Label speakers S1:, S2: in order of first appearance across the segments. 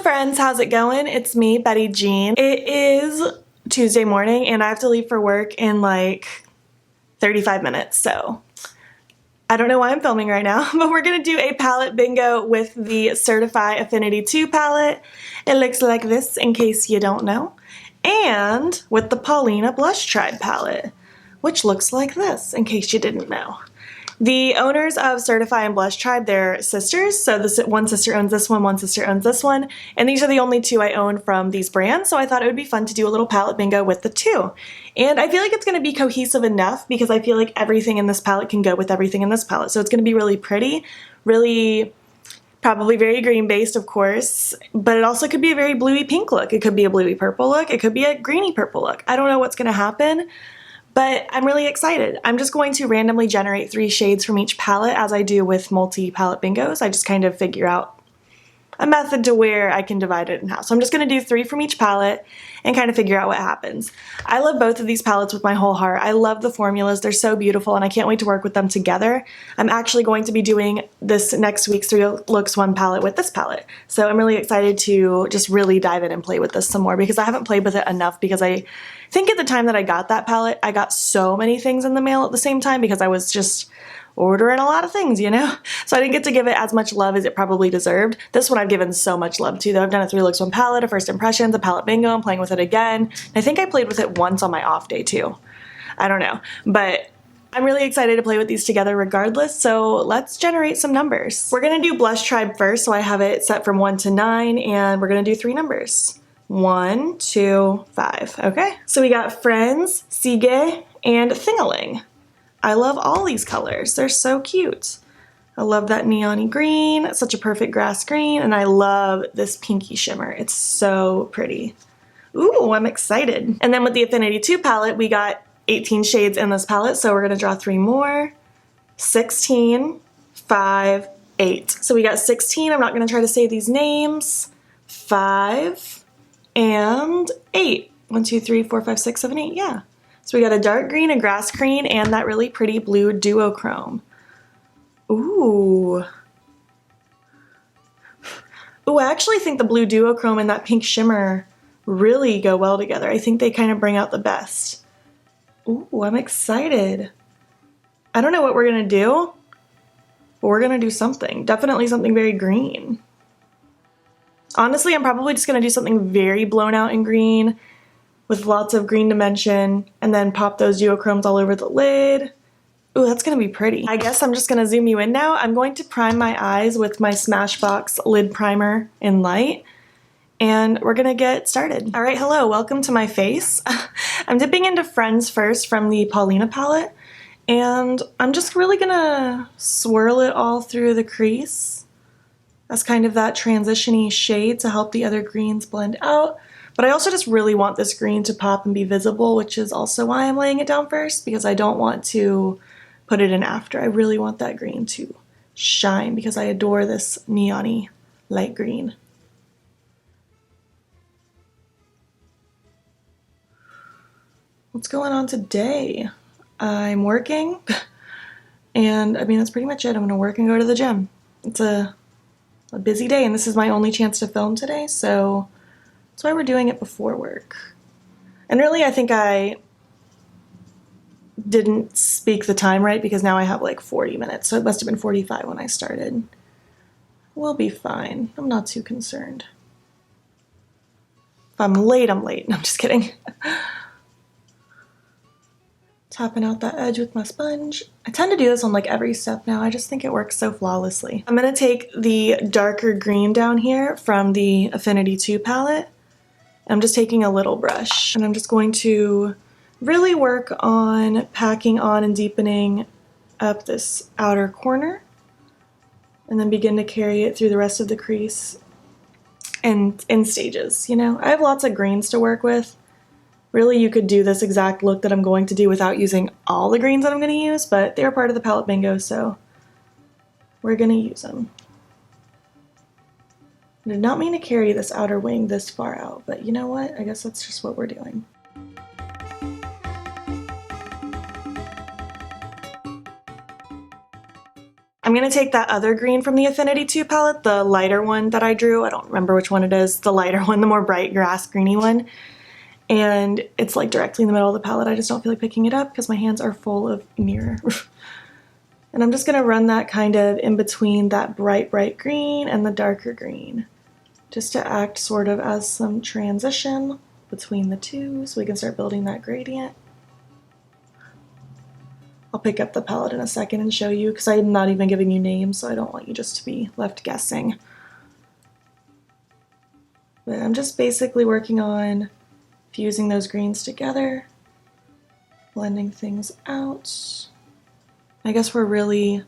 S1: friends, how's it going? It's me, Betty Jean. It is Tuesday morning and I have to leave for work in like 35 minutes, so I don't know why I'm filming right now, but we're gonna do a palette bingo with the Certifeye Affinity 2 palette. It looks like this in case you don't know. And with the Paulina Blush Tribe palette, which looks like this in case you didn't know. The owners of Certifeye and Blush Tribe, they're sisters, so this one sister owns this one sister owns this one, and these are the only two I own from these brands, so I thought it would be fun to do a little palette bingo with the two. And I feel like it's going to be cohesive enough because I feel like everything in this palette can go with everything in this palette, so it's going to be really pretty, really probably very green based, of course, but it also could be a very bluey pink look, it could be a bluey purple look, it could be a greeny purple look. I don't know what's going to happen, but I'm really excited. I'm just going to randomly generate 3 shades from each palette as I do with multi-palette bingos. I just kind of figure out a method to where I can divide it in half. So I'm just going to do 3 from each palette and kind of figure out what happens. I love both of these palettes with my whole heart. I love the formulas. They're so beautiful and I can't wait to work with them together. I'm actually going to be doing this next week's 3 Looks 1 palette with this palette. So I'm really excited to just really dive in and play with this some more because I haven't played with it enough because I think at the time that I got that palette, I got so many things in the mail at the same time because I was just ordering a lot of things, you know? So I didn't get to give it as much love as it probably deserved. This one I've given so much love to, though. I've done a 3 Looks 1 palette, a first impressions, a palette bingo, I'm playing with it again. I think I played with it once on my off day too. I don't know, but I'm really excited to play with these together regardless, so let's generate some numbers. We're gonna do Blush Tribe first, so I have it set from 1 to 9, and we're gonna do 3 numbers. 1, 2, 5, okay? So we got Friends, Sige, and Thingaling. I love all these colors. They're so cute. I love that neon-y green. It's such a perfect grass green. And I love this pinky shimmer. It's so pretty. Ooh, I'm excited. And then with the Affinity 2 palette, we got 18 shades in this palette. So we're gonna draw 3 more. 16, 5, 8. So we got 16. I'm not gonna try to say these names. 5 and 8. 1, 2, 3, 4, 5, 6, 7, 8. Yeah. So we got a dark green, a grass green, and that really pretty blue duochrome. Ooh. Ooh, I actually think the blue duochrome and that pink shimmer really go well together. I think they kind of bring out the best. Ooh, I'm excited. I don't know what we're gonna do, but we're gonna do something. Definitely something very green. Honestly, I'm probably just gonna do something very blown out in green, with lots of green dimension, and then pop those duochromes all over the lid. Ooh, that's gonna be pretty. I guess I'm just gonna zoom you in now. I'm going to prime my eyes with my Smashbox lid primer in light, and we're gonna get started. All right, hello, welcome to my face. I'm dipping into Friends first from the Paulina palette, and I'm just really gonna swirl it all through the crease as kind of that transition-y shade to help the other greens blend out. But I also just really want this green to pop and be visible, which is also why I'm laying it down first, because I don't want to put it in after. I really want that green to shine because I adore this neon-y light green. What's going on today? I'm working, and I mean, that's pretty much it. I'm gonna work and go to the gym. It's a busy day, and this is my only chance to film today, so that's why we're doing it before work. And really, I think I didn't speak the time right because now I have like 40 minutes, so it must have been 45 when I started. We'll be fine. I'm not too concerned. If I'm late, I'm late. No, I'm just kidding. Tapping out that edge with my sponge. I tend to do this on like every step now. I just think it works so flawlessly. I'm gonna take the darker green down here from the Affinity 2 palette. I'm just taking a little brush and I'm just going to really work on packing on and deepening up this outer corner and then begin to carry it through the rest of the crease and in stages, you know? I have lots of greens to work with. Really, you could do this exact look that I'm going to do without using all the greens that I'm gonna use, but they're part of the palette bingo, so we're gonna use them. I did not mean to carry this outer wing this far out, but you know what? I guess that's just what we're doing. I'm I'm going to take that other green from the Affinity 2 palette, the lighter one that I drew. I don't remember which one it is. The lighter one, the more bright grass greeny one. And it's like directly in the middle of the palette. I just don't feel like picking it up because my hands are full of mirror. And I'm just going to run that kind of in between that bright green and the darker green, just to act sort of as some transition between the two so we can start building that gradient. I'll pick up the palette in a second and show you because I'm not even giving you names, so I don't want you just to be left guessing. But I'm just basically working on fusing those greens together, blending things out. I guess we're really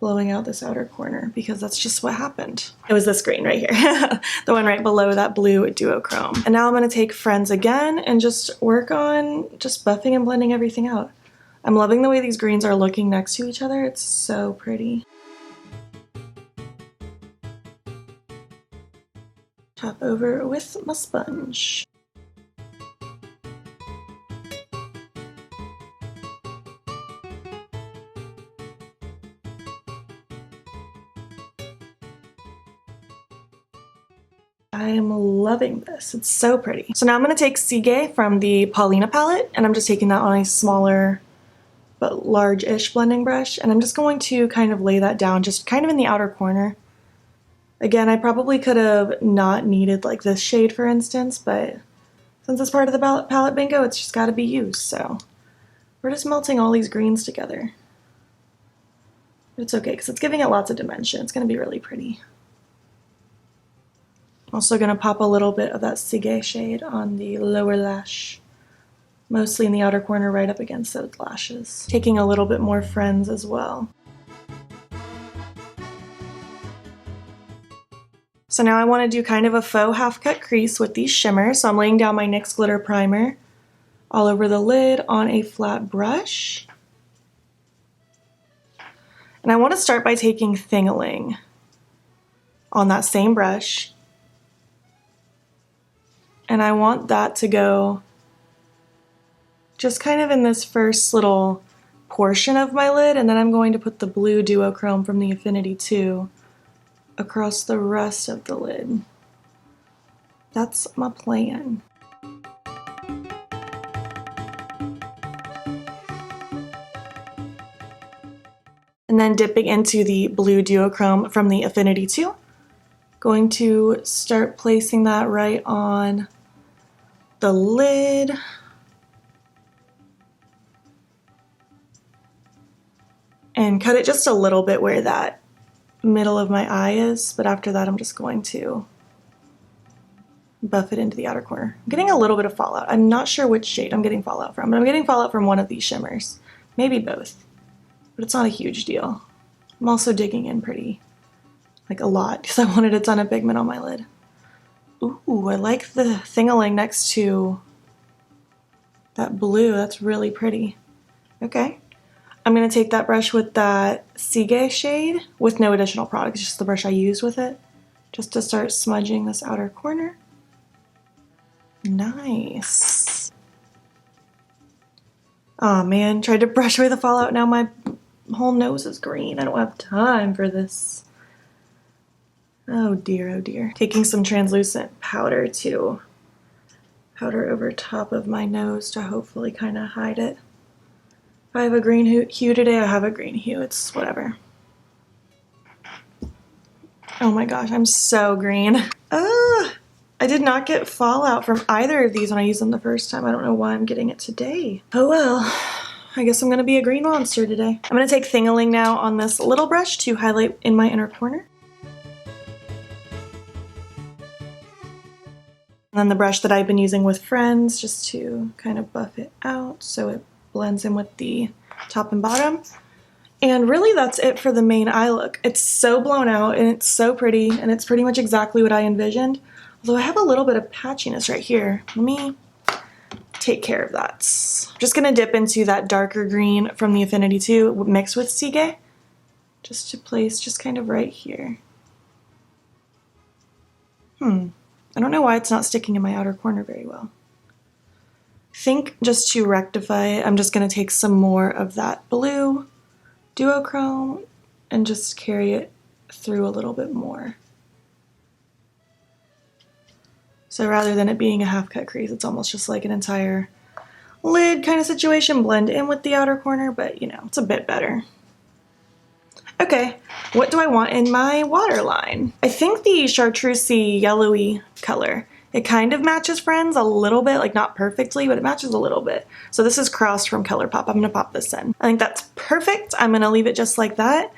S1: blowing out this outer corner because that's just what happened. It was this green right here, the one right below that blue duochrome. And now I'm going to take Friends again and just work on just buffing and blending everything out. I'm loving the way these greens are looking next to each other. It's so pretty. Top over with my sponge. I'm loving this. It's so pretty. So now I'm going to take Decay from the Paulina palette, and I'm just taking that on a smaller but large-ish blending brush, and I'm just going to kind of lay that down just kind of in the outer corner. Again, I probably could have not needed like this shade, for instance, but since it's part of the palette bingo, it's just got to be used, so we're just melting all these greens together. But it's okay, because it's giving it lots of dimension. It's going to be really pretty. Also going to pop a little bit of that Decay shade on the lower lash, mostly in the outer corner right up against those lashes. Taking a little bit more Friends as well. So now I want to do kind of a faux half-cut crease with these shimmers. So I'm laying down my NYX Glitter Primer all over the lid on a flat brush. And I want to start by taking Thing-a-Ling on that same brush. And I want that to go just kind of in this first little portion of my lid, and then I'm going to put the blue duochrome from the Affinity 2 across the rest of the lid. That's my plan. And then dipping into the blue duochrome from the Affinity 2, going to start placing that right on the lid. And cut it just a little bit where that middle of my eye is, but after that I'm just going to buff it into the outer corner. I'm getting a little bit of fallout. I'm not sure which shade I'm getting fallout from, but I'm getting fallout from one of these shimmers. Maybe both, but it's not a huge deal. I'm also digging in pretty, like a lot, because I wanted a ton of pigment on my lid. Ooh, I like the Thing-a-Ling next to that blue. That's really pretty. Okay. I'm going to take that brush with that Decay shade with no additional product, just the brush I used with it, just to start smudging this outer corner. Nice. Oh man, tried to brush away the fallout. Now my whole nose is green. I don't have time for this. Oh dear, oh dear. Taking some translucent powder to powder over top of my nose to hopefully kind of hide it. If I have a green hue today, I have a green hue. It's whatever. Oh my gosh, I'm so green. I did not get fallout from either of these when I used them the first time. I don't know why I'm getting it today. Oh well, I guess I'm gonna be a green monster today. I'm gonna take Thing-a-Ling now on this little brush to highlight in my inner corner. And then the brush that I've been using with Friends just to kind of buff it out so it blends in with the top and bottom. And really that's it for the main eye look. It's so blown out and it's so pretty and it's pretty much exactly what I envisioned. Although I have a little bit of patchiness right here. Let me take care of that. I'm just gonna dip into that darker green from the Affinity 2 mixed with Decay, just to place just kind of right here. I don't know why it's not sticking in my outer corner very well. I think just to rectify it, I'm just going to take some more of that blue duochrome and just carry it through a little bit more. So rather than it being a half cut crease, it's almost just like an entire lid kind of situation. Blend in with the outer corner, but you know, it's a bit better. Okay, what do I want in my waterline? I think the chartreusey yellowy color. It kind of matches Friends a little bit, like not perfectly, but it matches a little bit. So this is Crrsd from Colourpop. I'm gonna pop this in. I think that's perfect. I'm gonna leave it just like that.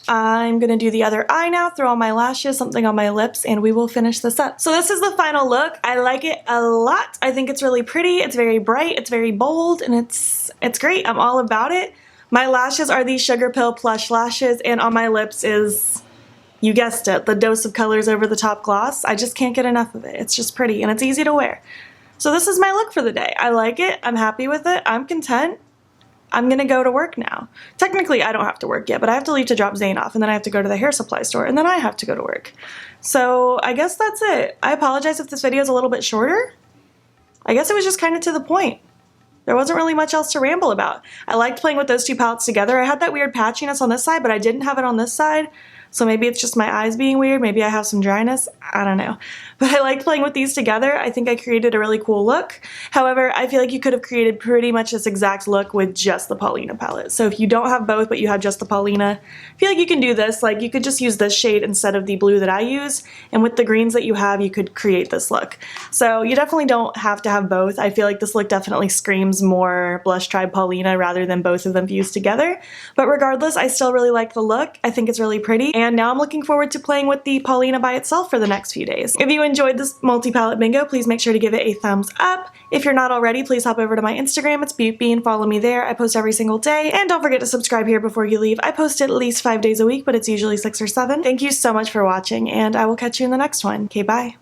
S1: I'm gonna do the other eye now, throw on my lashes, something on my lips, and we will finish this up. So this is the final look. I like it a lot. I think it's really pretty. It's very bright, it's very bold, and it's great. I'm all about it. My lashes are these Sugarpill Plush lashes, and on my lips is, you guessed it, the Dose of Colors Over the Top gloss. I just can't get enough of it. It's just pretty and it's easy to wear. So this is my look for the day. I like it. I'm happy with it. I'm content. I'm gonna go to work now. Technically, I don't have to work yet, but I have to leave to drop Zane off, and then I have to go to the hair supply store, and then I have to go to work. So I guess that's it. I apologize if this video is a little bit shorter. I guess it was just kind of to the point. There wasn't really much else to ramble about. I liked playing with those two palettes together. I had that weird patchiness on this side, but I didn't have it on this side. So maybe it's just my eyes being weird. Maybe I have some dryness. I don't know. But I liked playing with these together. I think I created a really cool look. However, I feel like you could have created pretty much this exact look with just the Paulina palette. So if you don't have both, but you have just the Paulina, I feel like you can do this. Like you could just use this shade instead of the blue that I use. And with the greens that you have, you could create this look. So you definitely don't have to have both. I feel like this look definitely screams more Blush Tribe Paulina rather than both of them fused together. But regardless, I still really like the look. I think it's really pretty. And now I'm looking forward to playing with the Paulina by itself for the next few days. If you enjoyed this multi-palette bingo, please make sure to give it a thumbs up. If you're not already, please hop over to my Instagram. It's beautbean. Follow me there. I post every single day. And don't forget to subscribe here before you leave. I post at least 5 days a week, but it's usually 6 or 7. Thank you so much for watching, and I will catch you in the next one. Okay, bye.